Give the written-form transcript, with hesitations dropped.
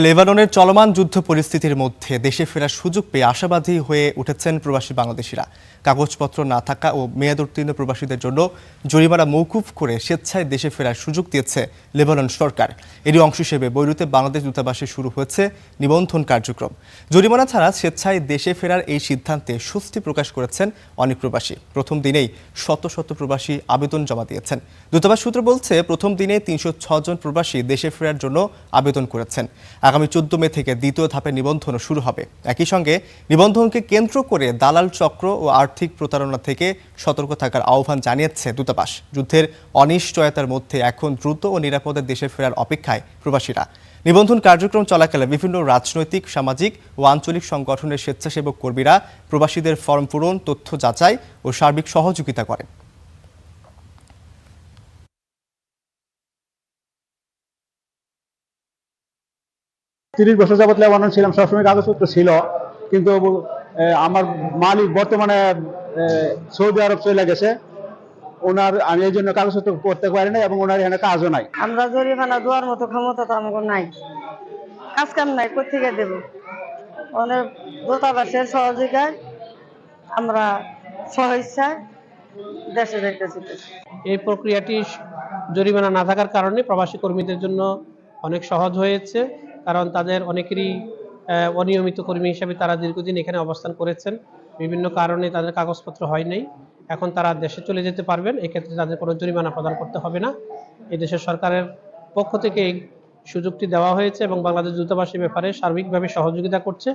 লেবাননের চলমান যুদ্ধ পরিস্থিতির মধ্যে দেশে ফেরার সুযোগ পেয়ে আশাবাদী হয়ে উঠেছেন প্রবাসী বাংলাদেশিরা। কাগজপত্র না থাকা ও মেয়াদোত্তীর্ণ প্রবাসীদের জন্য জরিমানা মওকুফ করে স্বেচ্ছায় দেশে ফেরার সুযোগ দিয়েছে লেবানন সরকার। এরই অংশ হিসেবে বৈরুতে বাংলাদেশ দূতাবাসে শুরু হয়েছে নিবন্ধন কার্যক্রম। জরিমানা ছাড়া স্বেচ্ছায় দেশে ফেরার এই সিদ্ধান্তে স্বস্তি প্রকাশ করেছেন অনেক প্রবাসী। প্রথম দিনেই শত শত প্রবাসী আবেদন জমা দিয়েছেন। দূতাবাস সূত্র বলছে, প্রথম দিনে ৩০৬ জন প্রবাসী দেশে ফেরার জন্য আবেদন করেছেন। আগামী ১৪ মে থেকে দ্বিতীয় ধাপে নিবন্ধনও শুরু হবে। একই সঙ্গে নিবন্ধনকে কেন্দ্র করে দালাল চক্র ও আর্থিক প্রতারণা থেকে সতর্ক থাকার আহ্বান জানিয়েছে দূতাবাস। যুদ্ধের অনিশ্চয়তার মধ্যে এখন দ্রুত ও নিরাপদে দেশে ফেরার অপেক্ষায় প্রবাসীরা। নিবন্ধন কার্যক্রম চলাকালে বিভিন্ন রাজনৈতিক, সামাজিক ও আঞ্চলিক সংগঠনের স্বেচ্ছাসেবক কর্মীরা প্রবাসীদের ফর্ম পূরণ, তথ্য যাচাই ও সার্বিক সহযোগিতা করেন। ৩০ বছর যাবত লেবানন ছিলাম, সবসময় কাগজপত্র ছিল, কিন্তু আমার মালিক বর্তমানে সৌদি আরব চলে গেছে। আমি এই জন্য কাগজপত্র করতে পারি না এবং ওনার এখানে কাজও নাই। আমরা জরিমানা দেওয়ার মতো ক্ষমতা তো আমাদের নাই, কাজ কাম নাই, কোথেকে দেব? অনেক দূতাবাসের সহযোগিতায় আমরা স্বইচ্ছায় দেশে যাইতেছি। এই প্রক্রিয়াটি জরিমানা না থাকার কারণে প্রবাসী কর্মীদের জন্য অনেক সহজ হয়েছে, কারণ তাদের অনেকেরই অনিয়মিত কর্মী হিসেবে তারা দীর্ঘদিন এখানে অবস্থান করেছেন, বিভিন্ন কারণে তাদের কাগজপত্র হয় নাই। এখন তারা দেশে চলে যেতে পারবেন, এক্ষেত্রে তাদের কোনো জরিমানা প্রদান করতে হবে না। এই দেশের সরকারের পক্ষ থেকে এই সুযোগটি দেওয়া হয়েছে এবং বাংলাদেশ দূতাবাসের ব্যাপারে সার্বিকভাবে সহযোগিতা করছে।